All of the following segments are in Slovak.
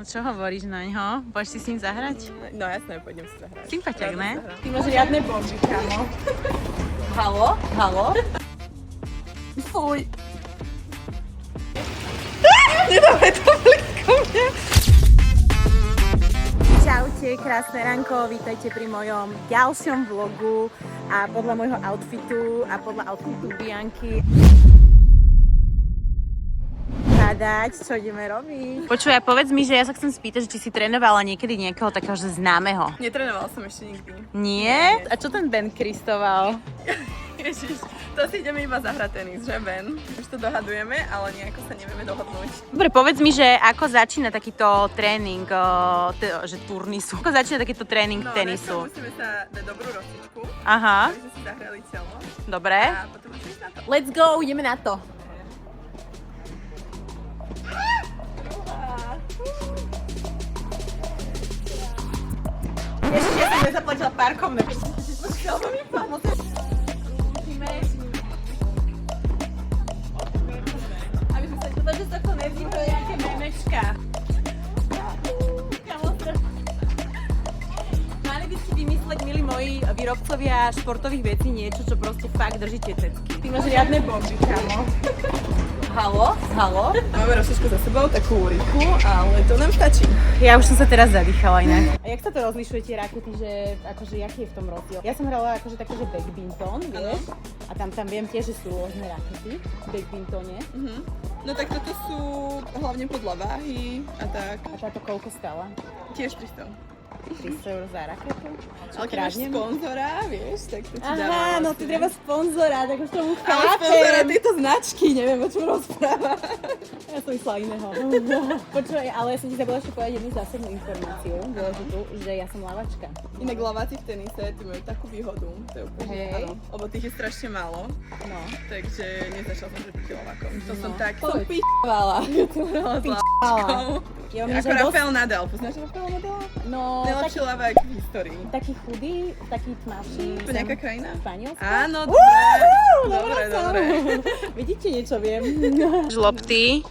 No čo hovoríš naňho? Pôjdeš si s ním zahrať? No jasné, pôjdem si zahrať. Sympatiak, ne? Ty máš riadne bomby, kámo. Halo? Halo? Fuj. Nedávaj to blikom mňa. Čaute, krásne ranko, vítajte pri mojom ďalšom vlogu a podľa môjho outfitu a podľa outfitu Bianky hádať, čo ideme robiť. Počuj, povedz mi, že ja sa chcem spýtať, že či si trénovala niekedy niekoho takého, že známeho. Netrénovala som ešte nikdy. Nie? A čo ten Ben Kristoval? Ježiš, to si ideme iba zahrať tenis, že Ben? Už to dohadujeme, ale nejako sa nevieme dohodnúť. Dobre, povedz mi, že ako začína takýto tréning, že turnisu. Ako začína takýto tréning tenisu? No, musíme sa dať dobrú rozcvičku. Aha. Takže si zahrali celno. Dobre. A potom musíme ísť na to. Let's go, ideme na to. Ježiš, ja som nezaplatila parkovné. Počkaj, mi pomôcť. Aby sme sa to, že sa to nevzniklo nejaké memečka. Mali by ste vymysleť, milí moji výrobcovia športových vecí, niečo, čo proste fakt držíte cecky. Ty máš riadne bomby, kámo. Halo? Halo? Máme rozcvičku za sebou, takú úriku, ale to nám stačí. Ja už som sa teraz zadýchala inak. A jak sa to rozlišuje tie rakety, že akože jaký je v tom rozdiel? Ja som hrala akože také, že badminton, vieš? A tam viem tiež, že sú rôzne rakety v badmintone. No tak toto sú hlavne podľa váhy a tak. A táto koľko stála? Tiež 300. 300 eur za raketu? Ale keď máš sponzora, vieš, tak to ti dáva. Aha, no ty treba sponzora, tak už tomu Ale sponzora tieto značky, neviem, o čom rozpráva. Ja som myslela iného. Počúvaj, ale ja som ti zabudla ešte povedať jednu zásadnú informáciu, dôležitú, že ja som lavačka. Inak laváci v tenise, ty majú takú výhodu, to je úplne, Hej. áno, lebo tých je strašne málo, No. takže nezačala som proti lovákom. To som tak, Povedz. som p***vala. Ja Ako Rafael Nadal, poznáš Rafael Nadal? No, Najlepší lavák v histórii. taký chudý, taký tmavší. To nejaká krajina? Španielsko? Áno, dobre. Dobre. Vidíte, niečo viem. Žlobty.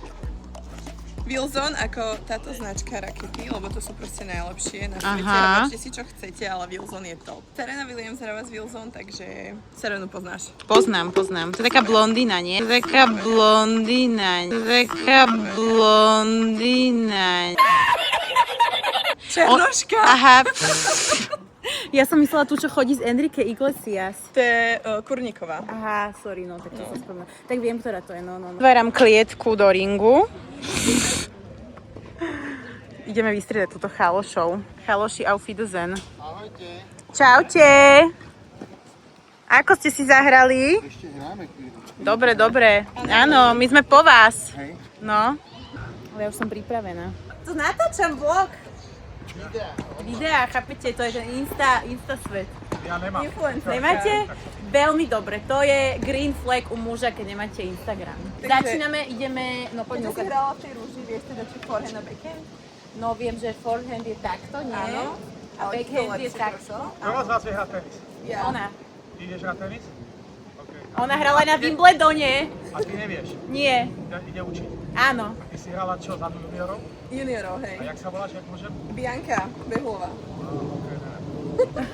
Wilson ako táto značka rakety, lebo to sú proste najlepšie na svete. Aha. Robte si čo chcete, ale Wilson je top. Serena Williams hráva z Wilson, takže Serenu poznáš. Poznám. To je taká blondína, nie? Taká blondína. Černoška! Aha. Ja som myslela tú, čo chodí z Enrique Iglesias. To je Kurníková. Aha, sorry, no, tak to sa spomínam. Tak viem, ktorá to je, no. Otváram klietku do ringu. Ideme vystriedať túto chalošov. Chaloši auf Wiedersehen. Ahojte. Čaute. Ako ste si zahrali? Ešte hráme chvíľu. Dobre. Áno, my sme po vás. Hej. No. Ale ja už som pripravená. Tu natáčam vlog. Videa, chápete? To je ten Insta svet. Ja nemám. Influencer. Nemáte? Veľmi dobre. To je green flag u muža, keď nemáte Instagram. Takže- Začíname, ideme... No poďme Keď si ukázať. hrala v tej rúži, vieš teda či forehand a backhand? No viem, že forehand je takto, nie? Áno. A Ale backhand to je lepšie takto. Kto z vás vie hrať tenis? Ja. Ona. Ty ideš hrať tenis? OK. Ona hrala na Wimbledone. A ty nevieš? Nie. Ide učiť. Áno. Ty si hrala čo za juniorov? Juniorov, A hej. jak sa voláš, jak môžem? Bianka Behlová. Okay, ne.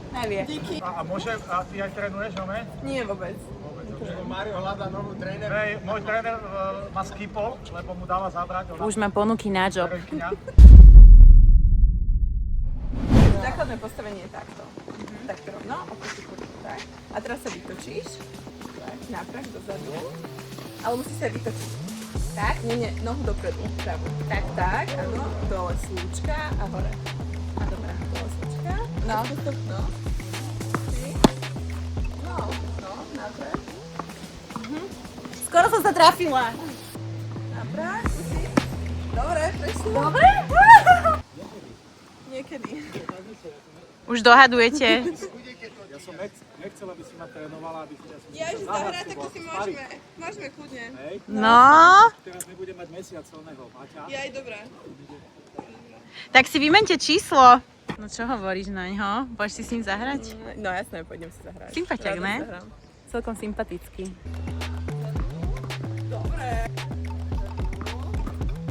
Nevie. Díky. A môžem, a ty aj trénuješ, no ne? Nie vôbec. Mário hľadá novú tréner. Hej, môj tréner ma skipol, lebo mu dáva zabrať. Už mám ponuky na job. Základné postavenie je takto. Takto rovno, oproti kurku, tak. A teraz sa vytočíš. Tak, naprach dozadu. Ale musí sa vytočiť. Tak? Nie, nohu dopredu. Pravú. Tak, áno. Dole slúčka a hore. A dobrá, dole slúčka. No. No. No, naprach. Skoro som sa trafila. Naprach, si. Dobre, prešlo. Dobre? Niekedy. Už dohadujete. Ja som nechcel, aby si ma trénovala, aby si Ja, že zahrať, tak to si môžeme kľudne. Hej, No, teraz nebudem mať mesiac celného, Maťa. Ja aj dobré. tak si vymente číslo. No čo hovoríš naňho? Pôjdeš si s ním zahrať? No jasné, pôjdem si zahrať. Sympatiak, Rada ne? zahrám. Celkom sympatický. Dobre.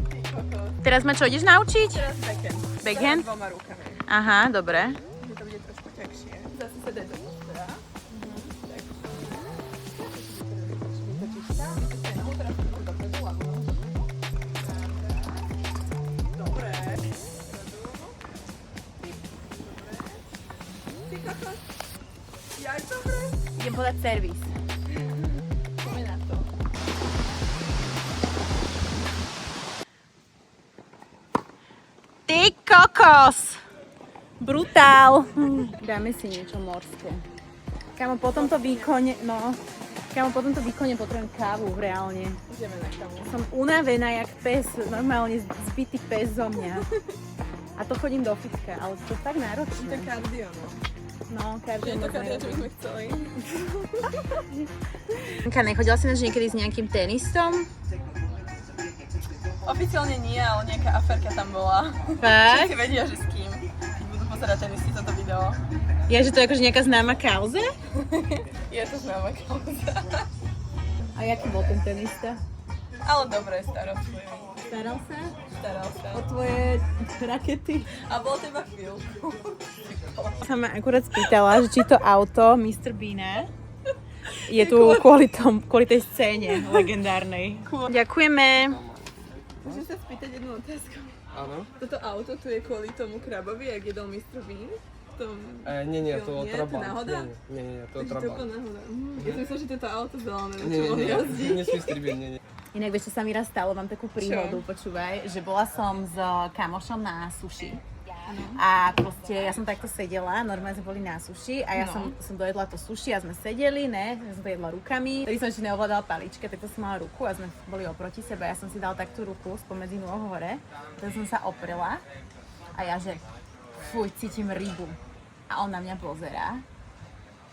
Ty kokos. Teraz ma čo, ideš naučiť? Teraz backhand. Backhand? Teraz dvoma rukami. Aha, dobre. Že to bude trošku ťažšie. Zase sa daj do postora. Tak. Vytočíš sa. Vytočíš nohu, teraz trochu dopredu, ľavú. Dobre. Ty kokos. Jak dobre? Idem podať servis. Poďme na to. Ty kokos! Brutál! Dáme si niečo morské. Kámo, po tomto výkone, potrebujem kávu, reálne. Ideme na kamu. Som unavená jak pes, normálne zbytý pes zo mňa. A to chodím do fitka, ale to je tak To je náročné. kardio, no. No, Je to kardio, čo by sme chceli. Nechodila si niekedy s nejakým tenistom? Oficiálne nie, ale nejaká aferka tam bola. Fakt? Všetci vedia, že s kým. Keď budú pozerať tenisti toto video. Je, že to je akože nejaká známa kauza? Je to známa kauza. A jaký bol ten tenista? Ale dobre, starostlivý. Staral sa? Staral sa. O tvoje rakety? A bolo to iba chvíľku. Sa ma akurát spýtala, že či to auto Mr. Beana je tu kvôli tej scéne legendárnej. Ďakujeme. Môžem sa spýtať jednu otázku? Áno. Toto auto tu je kvôli tomu krabovi, jak jedol Mr. Bean? V tom Nie, to filme? Trabant. To náhoda? Nie, to Takže to Trabant. bola náhoda. Ja som myslela, že toto auto zelené, na Nie, čo on jazdí. nesmí stribiť, nie. Inak vieš, čo sa mi raz stalo, mám takú príhodu, počúvaj, že bola som s kamošom na suši. A proste ja som takto sedela, normálne sme boli na suši a ja som dojedla to suši a sme sedeli, ne, ja som to jedla rukami. Tedy som ešte neovládala paličke, tak to som mala ruku a sme boli oproti sebe. Ja som si dala takto ruku spomedzi nôh hore, tak som sa oprela a ja že fuj, cítim rybu. A on na mňa pozerá.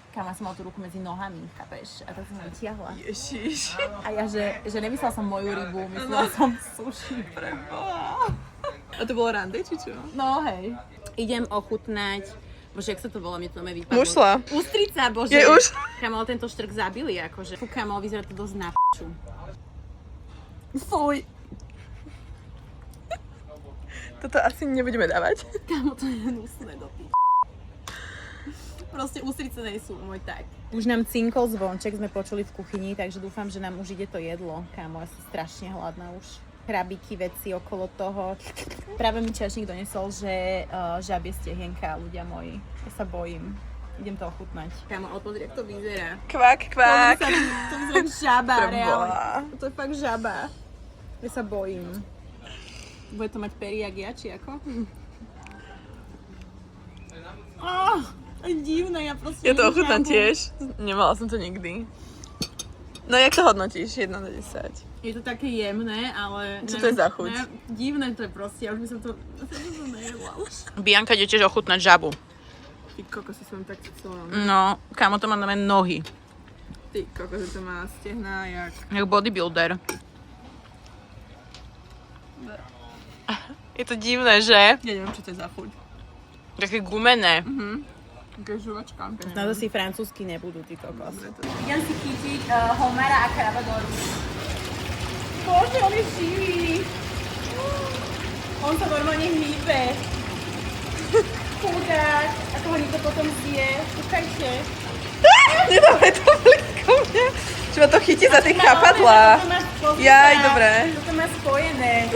Kam ja som mal tú ruku medzi nohami, chápeš? A tak som ho vytiahla. Ježiš. A ja, že nemyslela som moju rybu, myslela som suši. Preboha. A to bolo rande, či čo? No hej. Idem ochutnať, bože, jak sa to volá, mne to na vypadlo. Mušla. Ústrica, bože. Je už? Kamo, tento štrk zabili, akože. Fú, kamo, vyzerá to dosť na p***u. Fuj. Toto asi nebudeme dávať. Kamo, to je hnusné do p***. Proste ústrice nie sú môj tak. Už nám cinkol zvonček, sme počuli v kuchyni, takže dúfam, že nám už ide to jedlo. Kámo, ja som strašne hladná už. Krabiky, veci okolo toho. Práve mi čašník donesol, že žabie stehienka, ľudia moji. Ja sa bojím. Idem to ochutnať. Kámo, ale pozri, jak to vyzerá. Kvak, kvak. To vyzerá jak žaba, Preboha. reálne. To je fakt žaba. Ja sa bojím. Bude to mať pery jak ja, či ako? Divné, ja proste... Ja to neviem ochutnám žabu. tiež. Nemala som to nikdy. No, jak to hodnotíš? 1 na 10. Je to také jemné, ale... Čo to je za chuť? Divné to je proste, ja už by som to nejedla už. Bianka ide tiež ochutnať žabu. Ty kokos, si som tak chcela. No, kámo, to má na mňa nohy. Ty kokos, to má stehná jak... Jak bodybuilder. Je to divné, že? Ja neviem, čo to je za chuť. Také gumené. Taká žuvačka. Na to si francúzsky nebudú, ty kokos. Idem si chytiť homera a kraba do rúk. Bože, on je živý. On sa normálne hýbe. Chudák. Ako ho nikto potom zje. Kúkajte. Nedávaj to blízko mňa. Čo ma to chytí za tie chápadlá. Jaj, dobre. Toto má spojené.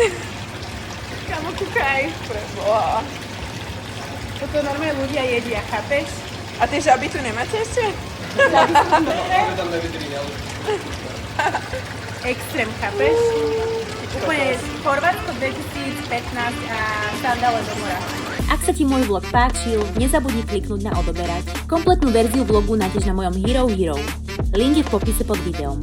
Kamo, kúkaj. Preboha. Toto normálne ľudia jedia, chápeš? A tie žaby tu nemáte ešte? Tam nevideli, ale... Extrém, chápeš? Úplne Chorvátsko 2015 a sandále do mora. Ak sa ti môj vlog páčil, nezabudni kliknúť na odoberať. Kompletnú verziu vlogu nájdeš na mojom Hero Hero. Link je v popise pod videom.